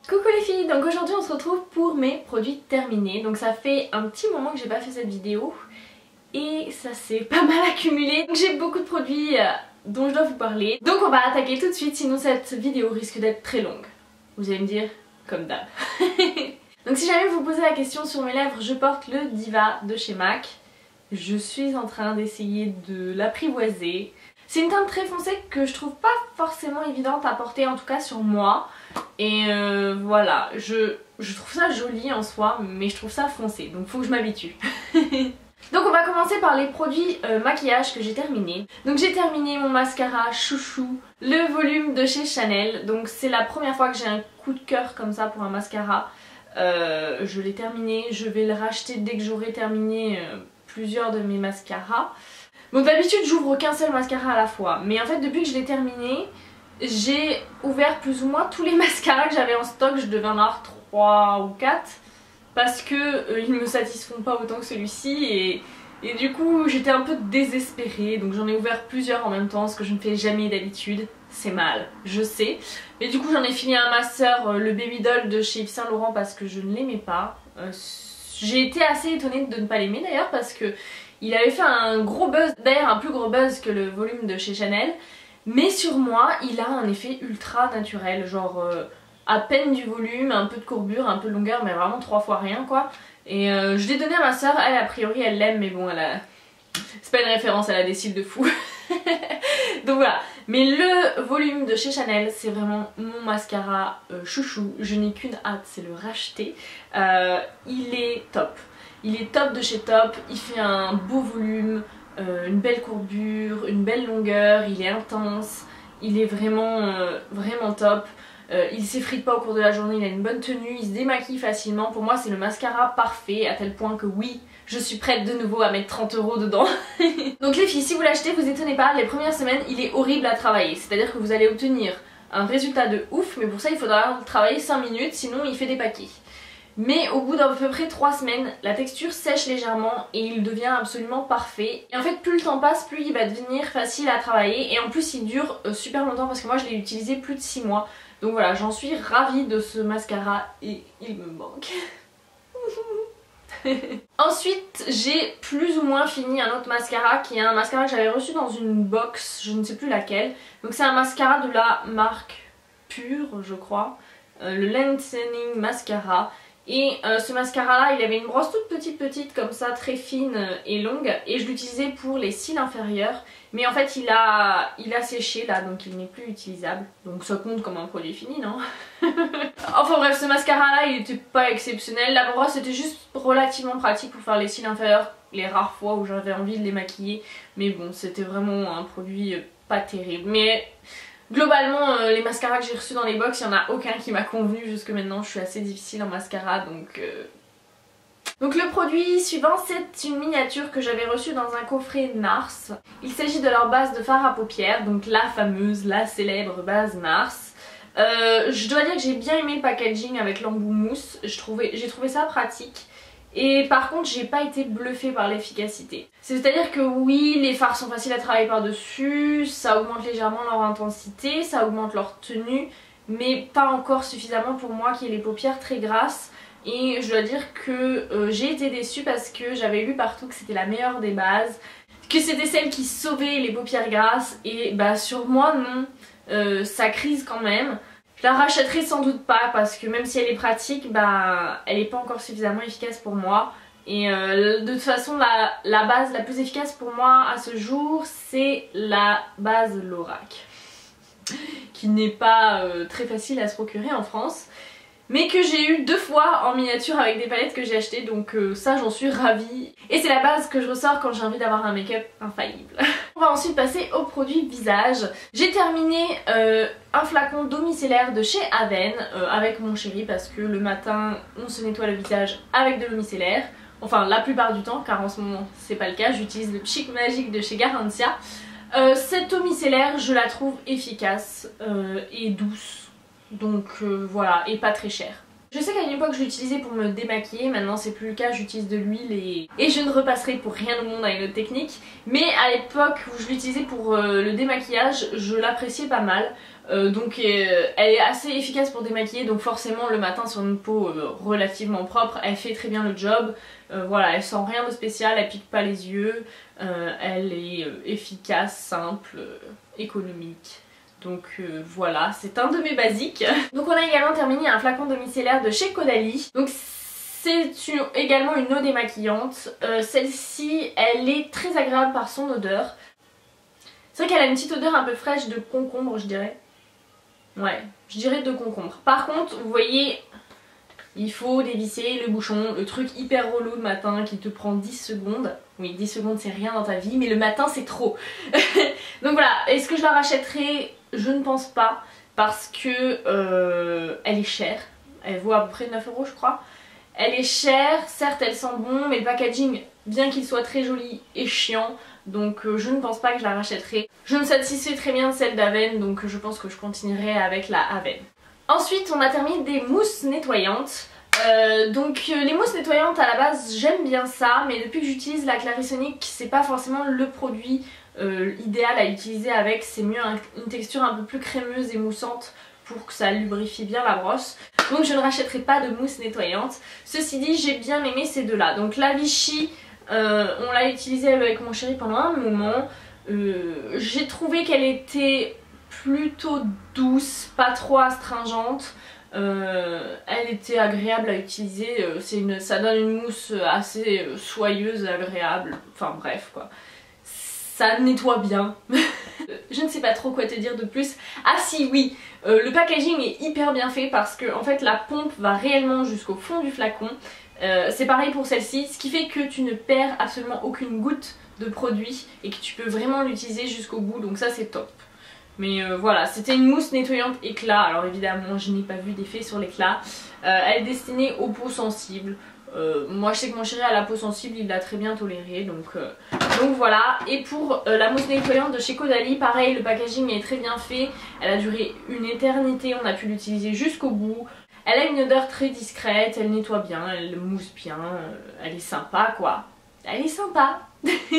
Coucou les filles, donc aujourd'hui on se retrouve pour mes produits terminés. Donc ça fait un petit moment que j'ai pas fait cette vidéo et ça s'est pas mal accumulé. Donc j'ai beaucoup de produits dont je dois vous parler. Donc on va attaquer tout de suite, sinon cette vidéo risque d'être très longue. Vous allez me dire, comme d'hab. Donc si jamais vous posez la question sur mes lèvres, je porte le Diva de chez MAC. Je suis en train d'essayer de l'apprivoiser. C'est une teinte très foncée que je trouve pas forcément évidente à porter, en tout cas sur moi. Et voilà, je trouve ça joli en soi, mais je trouve ça foncé, donc faut que je m'habitue. Donc on va commencer par les produits maquillage que j'ai terminés. Donc j'ai terminé mon mascara chouchou, le volume de chez Chanel. Donc c'est la première fois que j'ai un coup de cœur comme ça pour un mascara. Je l'ai terminé, je vais le racheter dès que j'aurai terminé plusieurs de mes mascaras. Donc d'habitude j'ouvre qu'un seul mascara à la fois, mais en fait depuis que je l'ai terminé, j'ai ouvert plus ou moins tous les mascaras que j'avais en stock. Je devais en avoir 3 ou 4 parce que ils me satisfont pas autant que celui-ci et du coup j'étais un peu désespérée, donc j'en ai ouvert plusieurs en même temps, ce que je ne fais jamais d'habitude. C'est mal, je sais, mais du coup j'en ai filé un à ma soeur, le Baby Doll de chez Yves Saint Laurent, parce que je ne l'aimais pas. J'ai été assez étonnée de ne pas l'aimer d'ailleurs, parce que il avait fait un gros buzz, d'ailleurs un plus gros buzz que le volume de chez Chanel. Mais sur moi, il a un effet ultra naturel, genre à peine du volume, un peu de courbure, un peu de longueur, mais vraiment 3 fois rien quoi. Et je l'ai donné à ma soeur, elle a priori elle l'aime, mais bon, elle a... c'est pas une référence, elle a des cils de fou. Donc voilà, mais le volume de chez Chanel, c'est vraiment mon mascara chouchou, je n'ai qu'une hâte, c'est le racheter. Il est top, il est top de chez top, il fait un beau volume, une belle courbure, une belle longueur, il est intense, il est vraiment, vraiment top. Il s'effrite pas au cours de la journée, il a une bonne tenue, il se démaquille facilement. Pour moi c'est le mascara parfait, à tel point que oui, je suis prête de nouveau à mettre 30 € dedans. Donc les filles, si vous l'achetez, vous étonnez pas, les premières semaines il est horrible à travailler. C'est-à-dire que vous allez obtenir un résultat de ouf, mais pour ça il faudra travailler 5 minutes, sinon il fait des paquets. Mais au bout d'à peu près 3 semaines, la texture sèche légèrement et il devient absolument parfait. Et en fait plus le temps passe, plus il va devenir facile à travailler. Et en plus il dure super longtemps, parce que moi je l'ai utilisé plus de 6 mois. Donc voilà, j'en suis ravie de ce mascara et il me manque. Ensuite j'ai plus ou moins fini un autre mascara, qui est un mascara que j'avais reçu dans une box, je ne sais plus laquelle. Donc c'est un mascara de la marque Pure je crois, le Lengthening Mascara. Et ce mascara là il avait une brosse toute petite comme ça, très fine et longue, et je l'utilisais pour les cils inférieurs. Mais en fait il a séché là, donc il n'est plus utilisable. Donc ça compte comme un produit fini, non? Enfin bref, ce mascara là il était pas exceptionnel. La brosse était juste relativement pratique pour faire les cils inférieurs les rares fois où j'avais envie de les maquiller. Mais bon, c'était vraiment un produit pas terrible. Mais globalement, les mascaras que j'ai reçus dans les box, il n'y en a aucun qui m'a convenu jusque maintenant. Je suis assez difficile en mascara, donc le produit suivant, c'est une miniature que j'avais reçue dans un coffret NARS. Il s'agit de leur base de fard à paupières, donc la fameuse, la célèbre base NARS. Je dois dire que j'ai bien aimé le packaging avec l'embout mousse, j'ai trouvé ça pratique. Et par contre j'ai pas été bluffée par l'efficacité. C'est à dire que oui, les fards sont faciles à travailler par dessus, ça augmente légèrement leur intensité, ça augmente leur tenue, mais pas encore suffisamment pour moi qui ai les paupières très grasses. Et je dois dire que j'ai été déçue parce que j'avais lu partout que c'était la meilleure des bases, que c'était celle qui sauvait les paupières grasses, et bah sur moi non, ça crise quand même. Je la rachèterai sans doute pas, parce que même si elle est pratique, bah elle est pas encore suffisamment efficace pour moi. Et de toute façon la base la plus efficace pour moi à ce jour, c'est la base Lorac, qui n'est pas très facile à se procurer en France, mais que j'ai eu 2 fois en miniature avec des palettes que j'ai achetées, donc ça j'en suis ravie. Et c'est la base que je ressors quand j'ai envie d'avoir un make-up infaillible. On va ensuite passer aux produits visage. J'ai terminé un flacon d'eau micellaire de chez Aven avec mon chéri, parce que le matin on se nettoie le visage avec de l'eau micellaire. Enfin la plupart du temps, car en ce moment c'est pas le cas, j'utilise le Chic Magique de chez Garantia. Cette eau micellaire je la trouve efficace et douce. Donc voilà, et pas très cher. Je sais qu'à une époque je l'utilisais pour me démaquiller, maintenant c'est plus le cas, j'utilise de l'huile et je ne repasserai pour rien au monde à une autre technique. Mais à l'époque où je l'utilisais pour le démaquillage, je l'appréciais pas mal. Donc elle est assez efficace pour démaquiller, donc forcément le matin sur une peau relativement propre, elle fait très bien le job. Voilà, elle sent rien de spécial, elle pique pas les yeux, elle est efficace, simple, économique. Donc voilà, c'est un de mes basiques. Donc on a également terminé un flacon de micellaire de chez Caudalie. Donc c'est également une eau démaquillante. Celle-ci, elle est très agréable par son odeur. C'est vrai qu'elle a une petite odeur un peu fraîche de concombre, je dirais. Ouais, je dirais de concombre. Par contre, vous voyez, il faut dévisser le bouchon, le truc hyper relou le matin qui te prend 10 secondes. Oui, 10 secondes c'est rien dans ta vie, mais le matin c'est trop. Donc voilà, est-ce que je la rachèterai? Je ne pense pas, parce que elle est chère. Elle vaut à peu près 9 € je crois. Elle est chère, certes elle sent bon, mais le packaging, bien qu'il soit très joli, est chiant. Donc je ne pense pas que je la rachèterai. Je me satisfais très bien de celle d'Aven, donc je pense que je continuerai avec la Aven. Ensuite on a terminé des mousses nettoyantes. Les mousses nettoyantes à la base j'aime bien ça, mais depuis que j'utilise la Clarisonic c'est pas forcément le produit idéal à utiliser avec. C'est mieux une texture un peu plus crémeuse et moussante pour que ça lubrifie bien la brosse. Donc je ne rachèterai pas de mousse nettoyante. Ceci dit, j'ai bien aimé ces deux là. Donc la Vichy, on l'a utilisée avec mon chéri pendant un moment. J'ai trouvé qu'elle était plutôt douce, pas trop astringente. Elle était agréable à utiliser, ça donne une mousse assez soyeuse, agréable, enfin bref quoi. Ça nettoie bien. Je ne sais pas trop quoi te dire de plus. Ah si, oui, le packaging est hyper bien fait parce que en fait la pompe va réellement jusqu'au fond du flacon. C'est pareil pour celle-ci, ce qui fait que tu ne perds absolument aucune goutte de produit et que tu peux vraiment l'utiliser jusqu'au bout, donc ça c'est top. Mais voilà, c'était une mousse nettoyante éclat, alors évidemment je n'ai pas vu d'effet sur l'éclat. Elle est destinée aux peaux sensibles. Moi je sais que mon chéri a la peau sensible, il l'a très bien toléré, donc voilà. Et pour la mousse nettoyante de chez Caudalie, pareil, le packaging est très bien fait. Elle a duré une éternité, on a pu l'utiliser jusqu'au bout. Elle a une odeur très discrète, elle nettoie bien, elle mousse bien, elle est sympa quoi. Elle est sympa.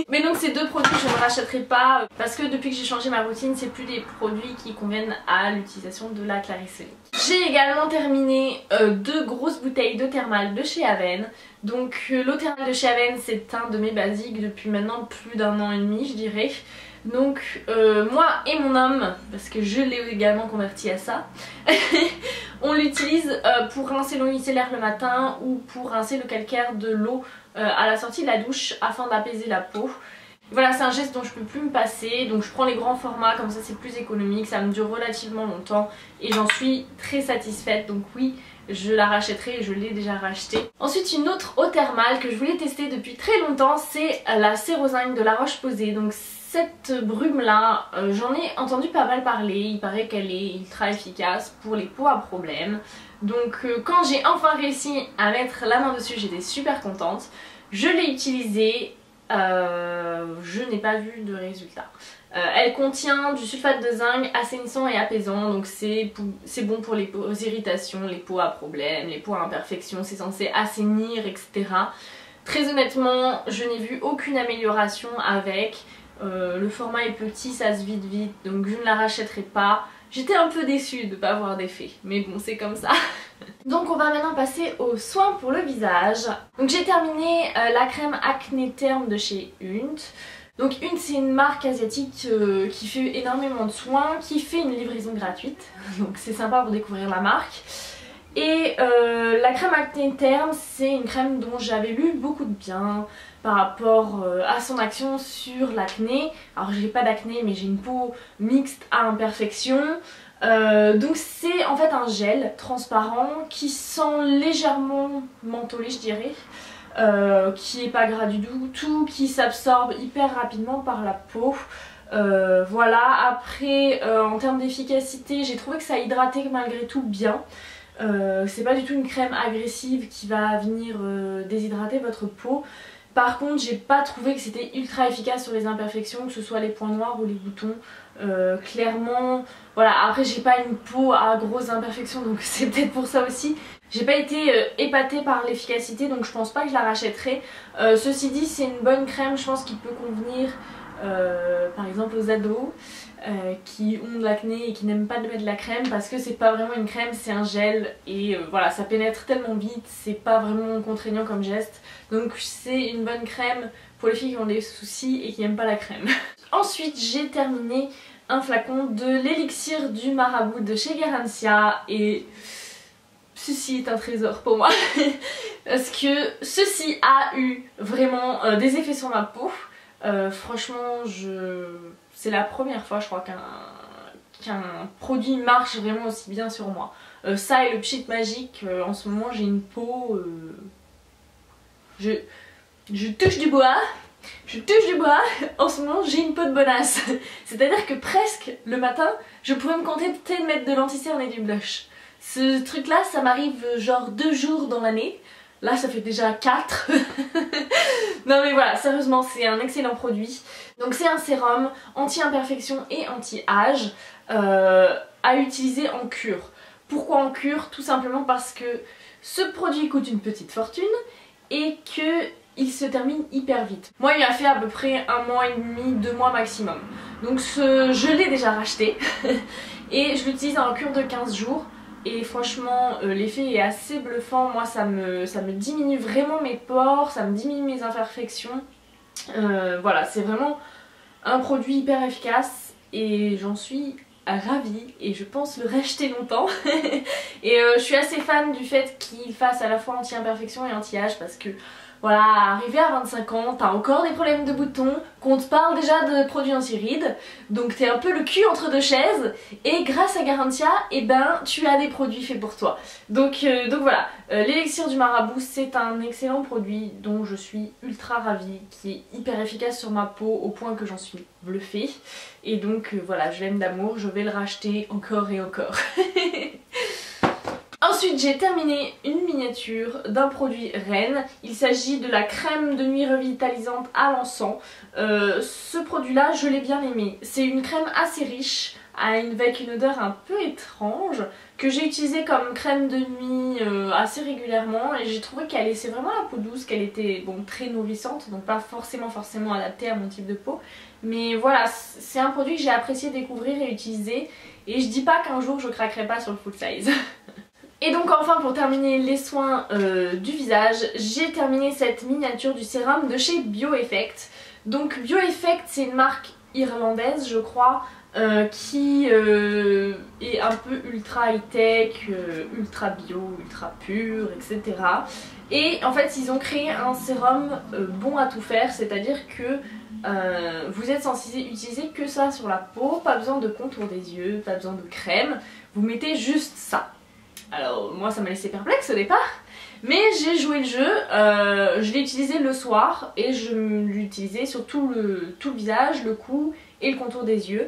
Mais donc ces deux produits je ne rachèterai pas parce que depuis que j'ai changé ma routine c'est plus des produits qui conviennent à l'utilisation de la Clarisonic. J'ai également terminé deux grosses bouteilles d'eau thermale de chez Aven. Donc l'eau thermale de chez Aven c'est un de mes basiques depuis maintenant plus d'1 an et demi je dirais. Donc moi et mon homme, parce que je l'ai également converti à ça, on l'utilise pour rincer l'eau micellaire le matin ou pour rincer le calcaire de l'eau à la sortie de la douche afin d'apaiser la peau. Voilà, c'est un geste dont je peux plus me passer, donc je prends les grands formats, comme ça c'est plus économique, ça me dure relativement longtemps et j'en suis très satisfaite, donc oui, je la rachèterai et je l'ai déjà rachetée. Ensuite une autre eau thermale que je voulais tester depuis très longtemps, c'est la Cérozyme de La Roche-Posay. Donc cette brume là, j'en ai entendu pas mal parler, il paraît qu'elle est ultra efficace pour les peaux à problème. Donc quand j'ai enfin réussi à mettre la main dessus, j'étais super contente. Je l'ai utilisée, je n'ai pas vu de résultat. Elle contient du sulfate de zinc assainissant et apaisant, donc c'est bon pour les peaux aux irritations, les peaux à problème, les peaux à imperfection, c'est censé assainir, etc. Très honnêtement, je n'ai vu aucune amélioration avec. Le format est petit, ça se vide vite, donc je ne la rachèterai pas. J'étais un peu déçue de ne pas avoir d'effet, mais bon c'est comme ça. Donc on va maintenant passer aux soins pour le visage. Donc j'ai terminé la crème Acné Terme de chez Hunt. Donc Hunt c'est une marque asiatique qui fait énormément de soins, qui fait une livraison gratuite. Donc c'est sympa pour découvrir la marque. Et la crème Acné Terme c'est une crème dont j'avais lu beaucoup de bien par rapport à son action sur l'acné. Alors j'ai pas d'acné mais j'ai une peau mixte à imperfection. Donc c'est en fait un gel transparent qui sent légèrement mentholé je dirais. Qui est pas gras du tout, qui s'absorbe hyper rapidement par la peau. Voilà, après en termes d'efficacité j'ai trouvé que ça hydratait malgré tout bien. C'est pas du tout une crème agressive qui va venir déshydrater votre peau. Par contre j'ai pas trouvé que c'était ultra efficace sur les imperfections, que ce soit les points noirs ou les boutons. Clairement, voilà, après j'ai pas une peau à grosses imperfections donc c'est peut-être pour ça aussi. J'ai pas été épatée par l'efficacité donc je pense pas que je la rachèterai. Ceci dit, c'est une bonne crème, je pense, qui peut convenir par exemple aux ados qui ont de l'acné et qui n'aiment pas de mettre de la crème, parce que c'est pas vraiment une crème, c'est un gel et voilà, ça pénètre tellement vite, c'est pas vraiment contraignant comme geste, donc c'est une bonne crème pour les filles qui ont des soucis et qui n'aiment pas la crème. Ensuite j'ai terminé un flacon de l'élixir du marabout de chez Garancia et ceci est un trésor pour moi parce que ceci a eu vraiment des effets sur ma peau. Franchement, c'est la première fois je crois qu'un produit marche vraiment aussi bien sur moi. Ça et le Pchit Magique, en ce moment j'ai une peau... Je touche du bois. Je touche du bois, en ce moment j'ai une peau de bonasse. C'est-à-dire que presque le matin, je pourrais me contenter de mettre de l'anti-cerne et du blush. Ce truc là, ça m'arrive genre 2 jours dans l'année. Là ça fait déjà 4. Non mais voilà, sérieusement c'est un excellent produit. Donc c'est un sérum anti-imperfection et anti-âge à utiliser en cure. Pourquoi en cure? Tout simplement parce que ce produit coûte une petite fortune et que il se termine hyper vite. Moi il m'a fait à peu près 1 mois et demi, 2 mois maximum. Donc je l'ai déjà racheté et je l'utilise en cure de 15 jours. Et franchement l'effet est assez bluffant. Moi ça me diminue vraiment mes pores, ça me diminue mes imperfections. Voilà, c'est vraiment un produit hyper efficace et j'en suis ravie et je pense le racheter longtemps. Et je suis assez fan du fait qu'il fasse à la fois anti-imperfection et anti-âge, parce que voilà, arrivé à 25 ans, t'as encore des problèmes de boutons, qu'on te parle déjà de produits anti-rides, donc t'es un peu le cul entre deux chaises, et grâce à Garancia, eh ben, tu as des produits faits pour toi. Donc voilà, l'élixir du marabout, c'est un excellent produit dont je suis ultra ravie, qui est hyper efficace sur ma peau au point que j'en suis bluffée. Et donc voilà, je l'aime d'amour, je vais le racheter encore et encore. Ensuite j'ai terminé une miniature d'un produit Rennes. Il s'agit de la crème de nuit revitalisante à l'encens. Ce produit là je l'ai bien aimé. C'est une crème assez riche avec une odeur un peu étrange que j'ai utilisée comme crème de nuit assez régulièrement, et j'ai trouvé qu'elle laissait vraiment la peau douce, qu'elle était bon, très nourrissante, donc pas forcément adaptée à mon type de peau. Mais voilà, c'est un produit que j'ai apprécié découvrir et utiliser, et je dis pas qu'un jour je craquerai pas sur le full size. Et donc enfin, pour terminer les soins du visage, j'ai terminé cette miniature du sérum de chez Bioeffect. Donc Bioeffect, c'est une marque irlandaise je crois, qui est un peu ultra high-tech, ultra bio, ultra pur, etc. Et en fait ils ont créé un sérum bon à tout faire, c'est-à-dire que vous êtes censé utiliser que ça sur la peau, pas besoin de contour des yeux, pas besoin de crème, vous mettez juste ça. Alors moi ça m'a laissé perplexe au départ, mais j'ai joué le jeu, je l'ai utilisé le soir et je l'ai utilisé sur tout le visage, le cou et le contour des yeux,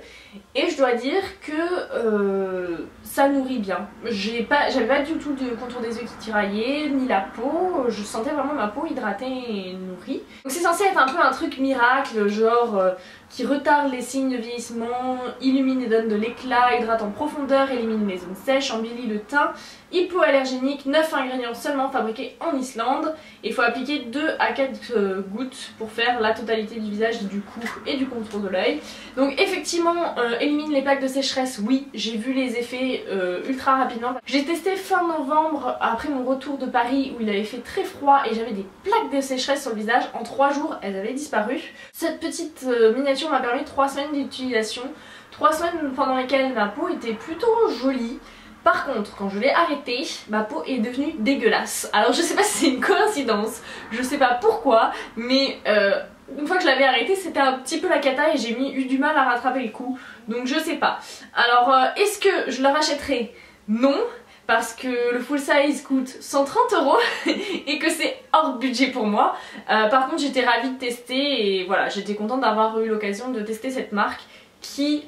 et je dois dire que ça nourrit bien. J'avais pas du tout de contour des yeux qui tiraillait, ni la peau, je sentais vraiment ma peau hydratée et nourrie. Donc c'est censé être un peu un truc miracle, genre qui retarde les signes de vieillissement, illumine et donne de l'éclat, hydrate en profondeur, élimine les zones sèches, embellit le teint, hypoallergénique, 9 ingrédients seulement fabriqués en Islande. Il faut appliquer 2 à 4 gouttes pour faire la totalité du visage, du cou et du contour de l'œil. Donc effectivement, élimine les plaques de sécheresse, oui, j'ai vu les effets ultra rapidement. J'ai testé fin novembre après mon retour de Paris où il avait fait très froid et j'avais des plaques de sécheresse sur le visage. En 3 jours, elles avaient disparu. Cette petite miniature m'a permis 3 semaines d'utilisation. 3 semaines pendant lesquelles ma peau était plutôt jolie. Par contre, quand je l'ai arrêtée, ma peau est devenue dégueulasse. Alors je sais pas si c'est une coïncidence, je sais pas pourquoi, mais une fois que je l'avais arrêtée, c'était un petit peu la cata et j'ai eu du mal à rattraper le coup. Donc je sais pas. Alors est-ce que je la rachèterai? Non, parce que le full size coûte 130 € et que c'est hors budget pour moi. Par contre j'étais ravie de tester et voilà, j'étais contente d'avoir eu l'occasion de tester cette marque qui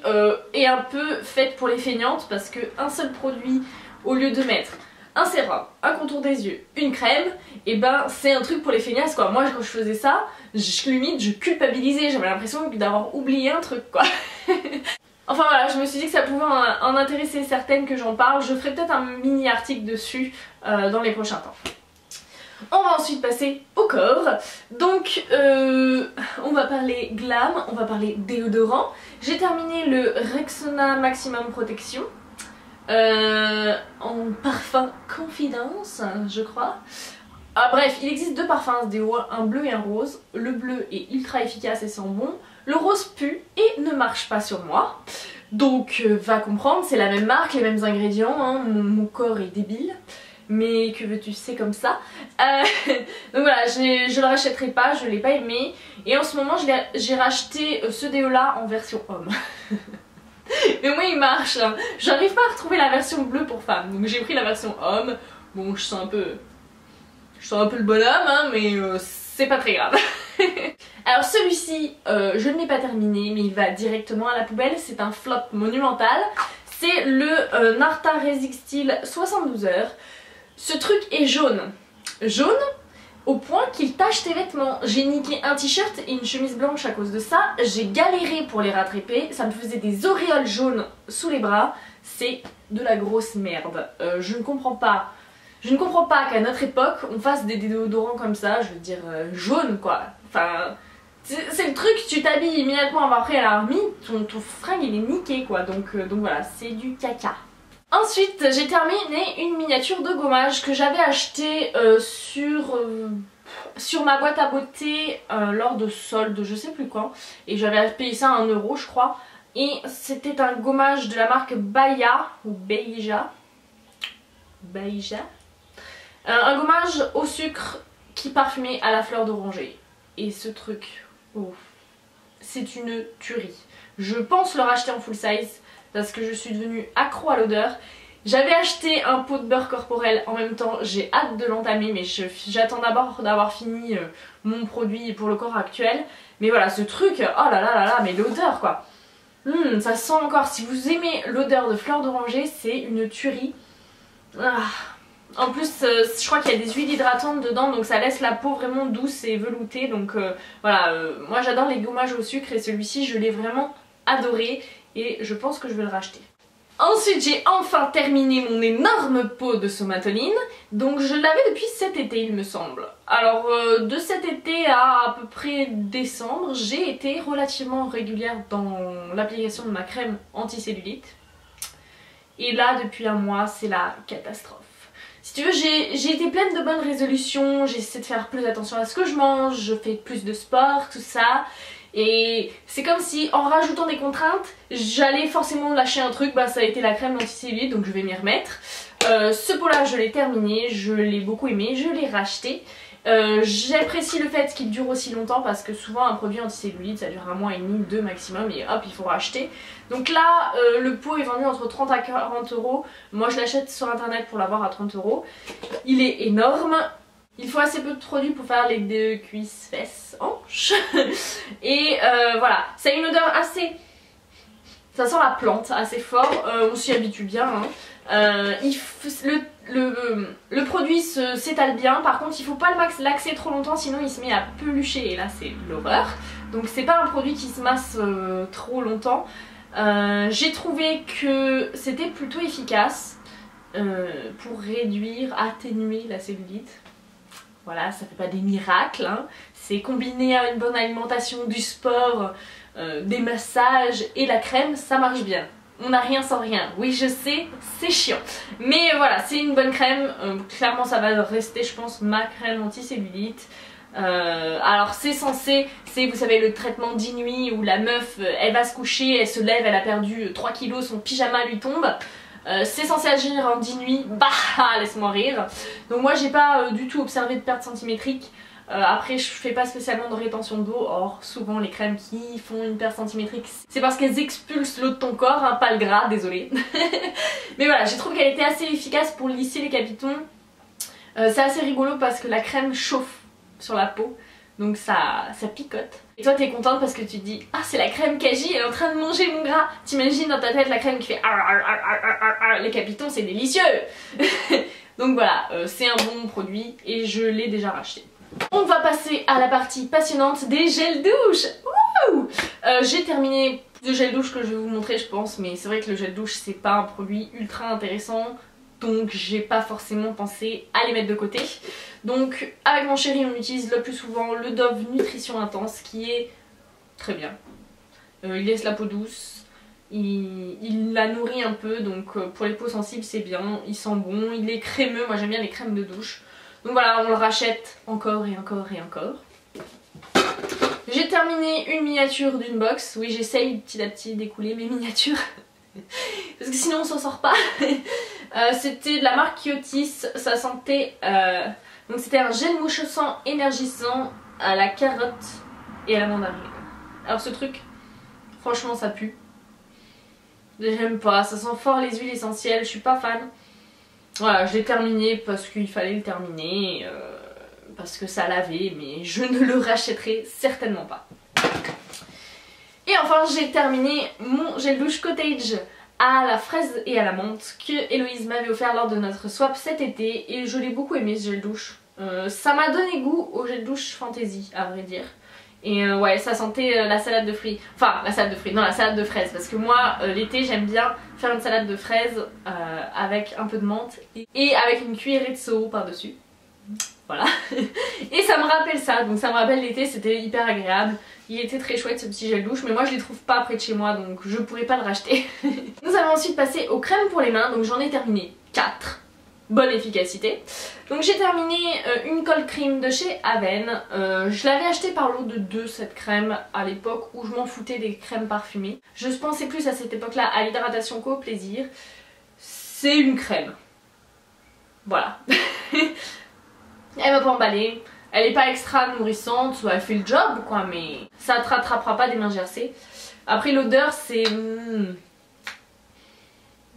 est un peu faite pour les feignantes, parce qu'un seul produit, au lieu de mettre un sérum, un contour des yeux, une crème, et ben c'est un truc pour les feignasses quoi. Moi quand je faisais ça, limite je culpabilisais, j'avais l'impression d'avoir oublié un truc quoi. Enfin voilà, je me suis dit que ça pouvait en intéresser certaines que j'en parle. Je ferai peut-être un mini article dessus dans les prochains temps. On va ensuite passer au corps. Donc on va parler glam, on va parler déodorant. J'ai terminé le Rexona Maximum Protection en parfum Confidence, je crois. Ah, bref, il existe deux parfums à ce déo, un bleu et un rose. Le bleu est ultra efficace et sent bon. Le rose pue et ne marche pas sur moi. Donc va comprendre, c'est la même marque, les mêmes ingrédients, hein. Mon corps est débile. Mais que veux-tu, c'est comme ça. Donc voilà, je le rachèterai pas, je l'ai pas aimé. Et en ce moment j'ai racheté ce déo là en version homme. Mais moi il marche, hein. J'arrive pas à retrouver la version bleue pour femme. Donc j'ai pris la version homme. Bon, je sens un peu le bonhomme, hein, mais c'est pas très grave. Alors celui-ci, je ne l'ai pas terminé, mais il va directement à la poubelle. C'est un flop monumental. C'est le Narta Resistyle 72 heures. Ce truc est jaune. Jaune au point qu'il tache tes vêtements. J'ai niqué un t-shirt et une chemise blanche à cause de ça. J'ai galéré pour les rattraper. Ça me faisait des auréoles jaunes sous les bras. C'est de la grosse merde. Je ne comprends pas. Je ne comprends pas qu'à notre époque on fasse des déodorants comme ça, je veux dire jaune quoi. Enfin, c'est le truc, tu t'habilles immédiatement après à la remis, ton fringue il est niqué quoi. Donc voilà, c'est du caca. Ensuite j'ai terminé une miniature de gommage que j'avais acheté sur ma boîte à beauté lors de soldes, je sais plus quand. Et j'avais payé ça à 1 € je crois. Et c'était un gommage de la marque Baya ou Beija. Un gommage au sucre qui parfumait à la fleur d'oranger. Et ce truc, oh, c'est une tuerie. Je pense le racheter en full size parce que je suis devenue accro à l'odeur. J'avais acheté un pot de beurre corporel en même temps, j'ai hâte de l'entamer mais j'attends d'abord d'avoir fini mon produit pour le corps actuel. Mais voilà, ce truc, oh là là là là, mais l'odeur quoi. Ça sent encore, si vous aimez l'odeur de fleur d'oranger, c'est une tuerie. En plus je crois qu'il y a des huiles hydratantes dedans, donc ça laisse la peau vraiment douce et veloutée. Donc voilà, moi j'adore les gommages au sucre et celui-ci je l'ai vraiment adoré et je pense que je vais le racheter. Ensuite j'ai enfin terminé mon énorme pot de somatoline. Donc je l'avais depuis cet été il me semble. Alors de cet été à peu près décembre, j'ai été relativement régulière dans l'application de ma crème anti-cellulite. Et là depuis un mois c'est la catastrophe. Si tu veux, j'ai été pleine de bonnes résolutions, j'essaie de faire plus attention à ce que je mange, je fais plus de sport, tout ça. Et c'est comme si en rajoutant des contraintes, j'allais forcément lâcher un truc, bah ça a été la crème anti-cellulite donc je vais m'y remettre. Ce pot là je l'ai terminé, je l'ai beaucoup aimé, je l'ai racheté. J'apprécie le fait qu'il dure aussi longtemps parce que souvent un produit anti-cellulite ça dure 1 mois et demi, 2 maximum et hop il faut racheter. Donc là le pot est vendu entre 30 à 40 €. Moi je l'achète sur internet pour l'avoir à 30 €. Il est énorme. Il faut assez peu de produits pour faire les deux cuisses, fesses, hanches. Et voilà, ça a une odeur assez... Ça sent la plante assez fort, on s'y habitue bien. Hein. Le produit s'étale bien, par contre il faut pas l'axer trop longtemps sinon il se met à pelucher et là c'est l'horreur. Donc c'est pas un produit qui se masse trop longtemps. J'ai trouvé que c'était plutôt efficace pour réduire, atténuer la cellulite. Voilà, ça fait pas des miracles, hein. C'est combiné à une bonne alimentation, du sport, des massages et la crème, ça marche bien. On n'a rien sans rien, oui je sais, c'est chiant. Mais voilà, c'est une bonne crème, clairement ça va rester je pense ma crème anti-cellulite. Alors c'est censé, c'est vous savez le traitement d'inuit où la meuf elle va se coucher, elle se lève, elle a perdu 3 kilos, son pyjama lui tombe. C'est censé agir en 10 nuits, bah laisse-moi rire. Donc moi j'ai pas du tout observé de perte centimétrique. Après je fais pas spécialement de rétention d'eau. Or souvent les crèmes qui font une perte centimétrique c'est parce qu'elles expulsent l'eau de ton corps, hein, pas le gras, désolé. Mais voilà, j'ai trouvé qu'elle était assez efficace pour lisser les capitons. C'est assez rigolo parce que la crème chauffe sur la peau, donc ça picote. Et toi t'es contente parce que tu te dis ah c'est la crème Kaji, elle est en train de manger mon gras. T'imagines dans ta tête la crème qui fait les capitons, c'est délicieux. Donc voilà, c'est un bon produit et je l'ai déjà racheté. On va passer à la partie passionnante des gels douche. J'ai terminé de gel douche que je vais vous montrer je pense, mais c'est vrai que le gel douche c'est pas un produit ultra intéressant, donc j'ai pas forcément pensé à les mettre de côté. Donc avec mon chéri on utilise le plus souvent le Dove Nutrition Intense qui est très bien. Il laisse la peau douce, il la nourrit un peu, donc pour les peaux sensibles c'est bien, il sent bon, il est crémeux, moi j'aime bien les crèmes de douche. Donc voilà, on le rachète encore et encore et encore. J'ai terminé une miniature d'une box, oui j'essaye petit à petit d'écouler mes miniatures. Parce que sinon on s'en sort pas. C'était de la marque Kyotis, ça sentait... donc c'était un gel mouchissant énergisant à la carotte et à la mandarine. Alors ce truc, franchement ça pue. J'aime pas, ça sent fort les huiles essentielles, je suis pas fan. Voilà, je l'ai terminé parce qu'il fallait le terminer, parce que ça lavait, mais je ne le rachèterai certainement pas. Et enfin j'ai terminé mon gel douche Cottage à la fraise et à la menthe que Héloïse m'avait offert lors de notre swap cet été et je l'ai beaucoup aimé ce gel douche. Ça m'a donné goût au gel douche Fantasy à vrai dire. Et ouais, ça sentait la salade de fruits. Enfin, la salade de fruits, non, la salade de fraises. Parce que moi, l'été, j'aime bien faire une salade de fraises avec un peu de menthe et avec une cuillerée de Soho par-dessus. Voilà. Et ça me rappelle ça. Donc ça me rappelle l'été, c'était hyper agréable. Il était très chouette ce petit gel douche, mais moi je les trouve pas près de chez moi, donc je pourrais pas le racheter. Nous allons ensuite passer aux crèmes pour les mains. Donc j'en ai terminé 4. Bonne efficacité. Donc j'ai terminé une cold cream de chez Aven. Je l'avais acheté par lot de 2 cette crème à l'époque où je m'en foutais des crèmes parfumées. Je pensais plus à cette époque là à l'hydratation qu'au plaisir. C'est une crème. Voilà. Elle m'a pas emballée. Elle est pas extra nourrissante, elle fait le job quoi, mais ça te rattrapera pas des mains gercées. Après l'odeur c'est...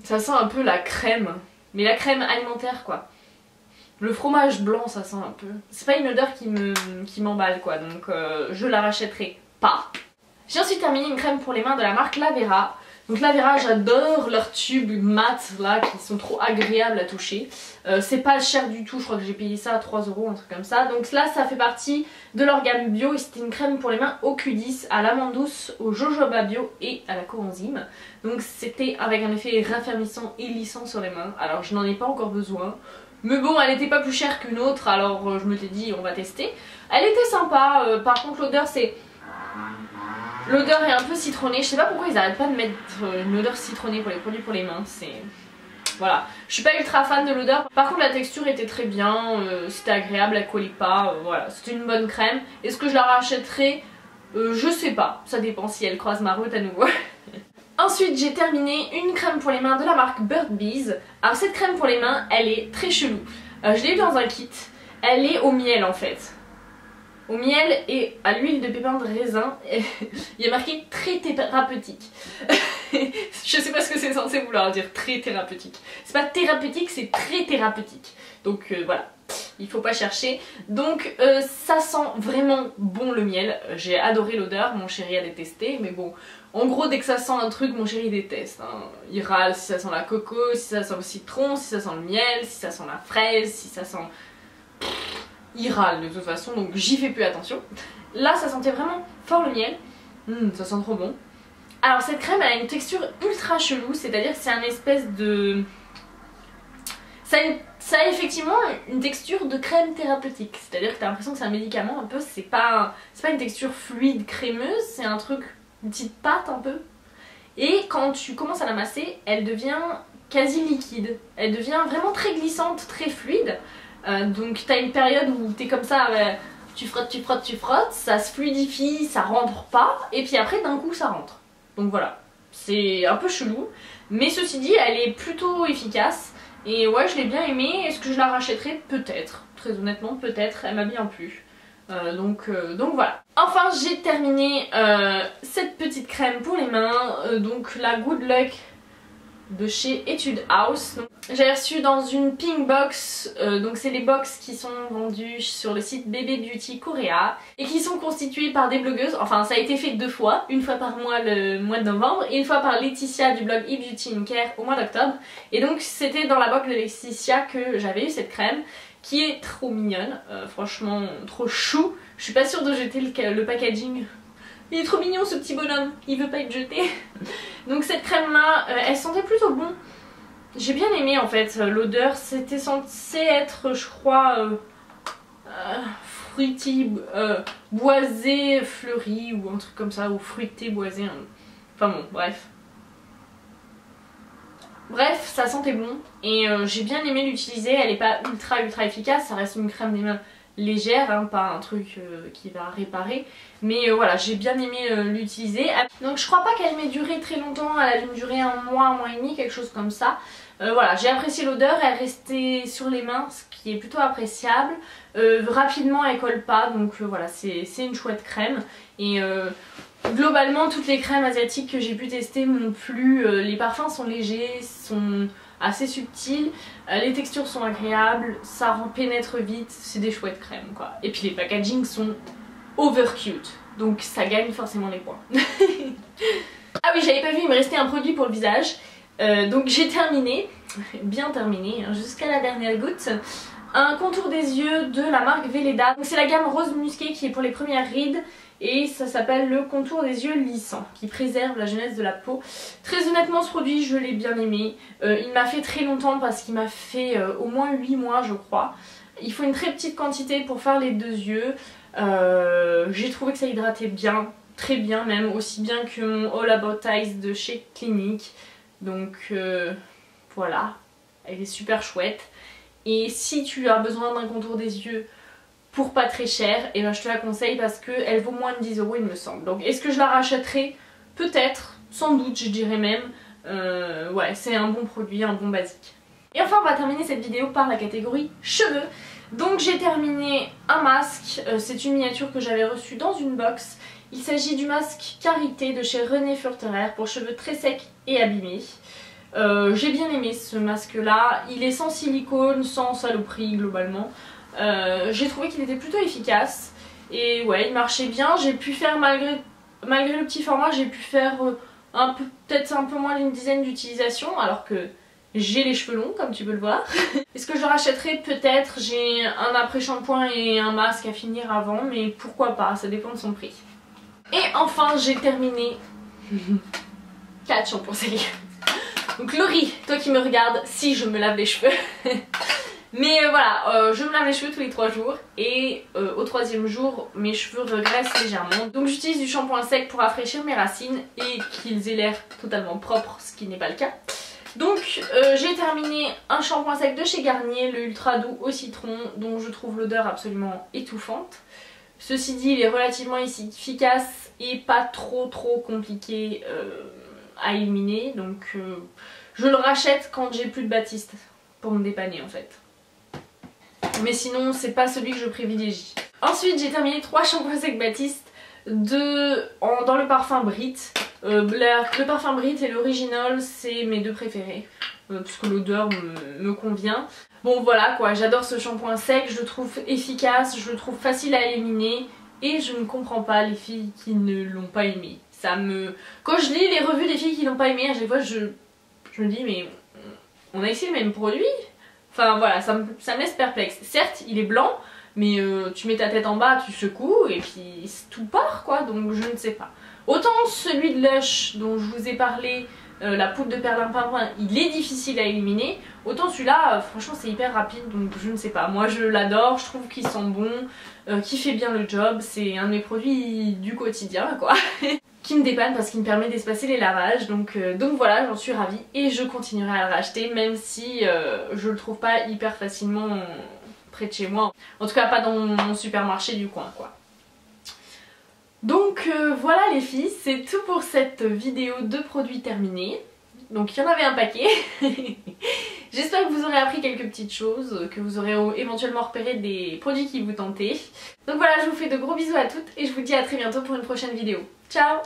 ça sent un peu la crème. Mais la crème alimentaire quoi. Le fromage blanc ça sent un peu. C'est pas une odeur qui m'emballe quoi, donc je la rachèterai pas. J'ai ensuite terminé une crème pour les mains de la marque Lavera. Donc Lavera, j'adore leurs tubes mat là qui sont trop agréables à toucher. C'est pas cher du tout, je crois que j'ai payé ça à 3 €, un truc comme ça. Donc là ça fait partie de leur gamme bio et c'était une crème pour les mains au Q10, à l'amande douce, au jojoba bio et à la coenzyme. Donc c'était avec un effet raffermissant et lissant sur les mains. Alors je n'en ai pas encore besoin. Mais bon, elle était pas plus chère qu'une autre, alors je me suis dit on va tester. Elle était sympa, par contre l'odeur c'est... L'odeur est un peu citronnée, je sais pas pourquoi ils arrêtent pas de mettre une odeur citronnée pour les produits pour les mains, c'est... Voilà, je suis pas ultra fan de l'odeur, par contre la texture était très bien, c'était agréable, elle collait pas, voilà, c'était une bonne crème. Est-ce que je la rachèterai? Je sais pas, ça dépend si elle croise ma route à nouveau. Ensuite j'ai terminé une crème pour les mains de la marque Bird Bees. Alors cette crème pour les mains, elle est très chelou. Je l'ai eu dans un kit, elle est au miel en fait. Au miel et à l'huile de pépins de raisin. Il y a marqué très thérapeutique. Je sais pas ce que c'est censé vouloir dire, très thérapeutique. C'est pas thérapeutique, c'est très thérapeutique. Donc voilà, il faut pas chercher. Donc ça sent vraiment bon le miel. J'ai adoré l'odeur, mon chéri a détesté. Mais bon, en gros dès que ça sent un truc, mon chéri déteste. Hein. Il râle si ça sent la coco, si ça sent le citron, si ça sent le miel, si ça sent la fraise, si ça sent... Il râle de toute façon, donc j'y fais plus attention. Là ça sentait vraiment fort le miel. Ça sent trop bon. Alors cette crème elle a une texture ultra chelou, c'est-à-dire que c'est un espèce de... Ça a effectivement une texture de crème thérapeutique. C'est-à-dire que t'as l'impression que c'est un médicament un peu, c'est pas une texture fluide crémeuse, c'est un truc, une petite pâte un peu. Et quand tu commences à la masser, elle devient quasi liquide. Elle devient vraiment très glissante, très fluide. Donc t'as une période où t'es comme ça, tu frottes, tu frottes, tu frottes, ça se fluidifie, ça rentre pas, et puis après d'un coup ça rentre. Donc voilà, c'est un peu chelou, mais ceci dit elle est plutôt efficace, et ouais je l'ai bien aimée. Est-ce que je la rachèterai? Peut-être, très honnêtement peut-être, elle m'a bien plu. Donc voilà. Enfin j'ai terminé cette petite crème pour les mains, donc la Good Luck de chez Etude House. J'ai reçu dans une pink box, donc c'est les box qui sont vendues sur le site Baby Beauty Korea et qui sont constituées par des blogueuses. Enfin ça a été fait 2 fois, une fois par mois le mois de novembre et une fois par Laetitia du blog eBeauty in Care au mois d'octobre. Et donc c'était dans la box de Laetitia que j'avais eu cette crème qui est trop mignonne, franchement trop chou. Je suis pas sûre de jeter le packaging Il est trop mignon ce petit bonhomme, il veut pas être jeté. Donc cette crème là, elle sentait plutôt bon. J'ai bien aimé en fait l'odeur, c'était censé être je crois fruity, boisé, fleuri ou un truc comme ça, ou fruité, boisé, hein. Enfin bon, bref. Bref, ça sentait bon et j'ai bien aimé l'utiliser, elle est pas ultra efficace, ça reste une crème des mains légère, hein, pas un truc qui va réparer, mais voilà, j'ai bien aimé l'utiliser. Donc je crois pas qu'elle m'ait duré très longtemps, elle a dû me durer un mois et demi, quelque chose comme ça. Voilà, j'ai apprécié l'odeur, elle restait sur les mains, ce qui est plutôt appréciable. Rapidement elle colle pas, donc voilà, c'est une chouette crème. Et globalement toutes les crèmes asiatiques que j'ai pu tester m'ont plu, les parfums sont légers, sont assez subtils, les textures sont agréables, ça pénètre vite, c'est des chouettes crèmes quoi. Et puis les packaging sont over cute, donc ça gagne forcément des points. Ah oui, j'avais pas vu, il me restait un produit pour le visage. Donc j'ai terminé, bien terminé, hein, jusqu'à la dernière goutte, un contour des yeux de la marque Velleda. Donc c'est la gamme rose musqué qui est pour les premières rides et ça s'appelle le contour des yeux lissant qui préserve la jeunesse de la peau. Très honnêtement ce produit je l'ai bien aimé, il m'a fait très longtemps parce qu'il m'a fait au moins 8 mois je crois. Il faut une très petite quantité pour faire les deux yeux, j'ai trouvé que ça hydratait bien, très bien même, aussi bien que mon All About Eyes de chez Clinique. Donc voilà, elle est super chouette. Et si tu as besoin d'un contour des yeux pour pas très cher, et ben je te la conseille parce qu'elle vaut moins de 10 € il me semble. Donc est-ce que je la rachèterai? Peut-être, sans doute je dirais même. Ouais, c'est un bon produit, un bon basique. Et enfin on va terminer cette vidéo par la catégorie cheveux. Donc j'ai terminé un masque, c'est une miniature que j'avais reçue dans une box. Il s'agit du masque Carité de chez René Furterer pour cheveux très secs et abîmés. J'ai bien aimé ce masque là, il est sans silicone, sans saloperie globalement. J'ai trouvé qu'il était plutôt efficace et ouais il marchait bien. J'ai pu faire malgré le petit format, j'ai pu faire peut-être un peu moins d'une dizaine d'utilisations alors que j'ai les cheveux longs comme tu peux le voir. Est-ce que je le rachèterai? Peut-être, j'ai un après-shampoing et un masque à finir avant mais pourquoi pas, ça dépend de son prix. Et enfin j'ai terminé 4 shampoings secs. Donc Laurie, toi qui me regardes, si je me lave les cheveux. Mais voilà, je me lave les cheveux tous les 3 jours et au 3e jour mes cheveux regraissent légèrement. Donc j'utilise du shampoing sec pour rafraîchir mes racines et qu'ils aient l'air totalement propres, ce qui n'est pas le cas. Donc j'ai terminé un shampoing sec de chez Garnier, le Ultra Doux au citron, dont je trouve l'odeur absolument étouffante. Ceci dit, il est relativement efficace et pas trop compliqué à éliminer, donc je le rachète quand j'ai plus de Batiste pour me dépanner en fait. Mais sinon c'est pas celui que je privilégie. Ensuite j'ai terminé 3 shampoings secs Batiste dans le parfum Brit. Le parfum Brit et l'Original c'est mes deux préférés parce que l'odeur me convient. Bon voilà quoi, j'adore ce shampoing sec, je le trouve efficace, je le trouve facile à éliminer et je ne comprends pas les filles qui ne l'ont pas aimé. Quand je lis les revues des filles qui l'ont pas aimé, à chaque fois je me dis mais on a ici le même produit. Enfin voilà, ça me laisse perplexe. Certes il est blanc mais tu mets ta tête en bas, tu secoues et puis tout part quoi, donc je ne sais pas. Autant celui de Lush dont je vous ai parlé, la poudre de perlimpinpin, il est difficile à éliminer, autant celui-là franchement c'est hyper rapide, donc je ne sais pas. Moi je l'adore, je trouve qu'il sent bon, qu'il fait bien le job, c'est un de mes produits du quotidien quoi. Qui me dépanne parce qu'il me permet d'espacer les lavages, donc voilà, j'en suis ravie et je continuerai à le racheter même si je le trouve pas hyper facilement près de chez moi, en tout cas pas dans mon supermarché du coin quoi. Donc voilà les filles, c'est tout pour cette vidéo de produits terminés. Donc il y en avait un paquet. J'espère que vous aurez appris quelques petites choses, que vous aurez éventuellement repéré des produits qui vous tentaient. Donc voilà, je vous fais de gros bisous à toutes et je vous dis à très bientôt pour une prochaine vidéo. Ciao!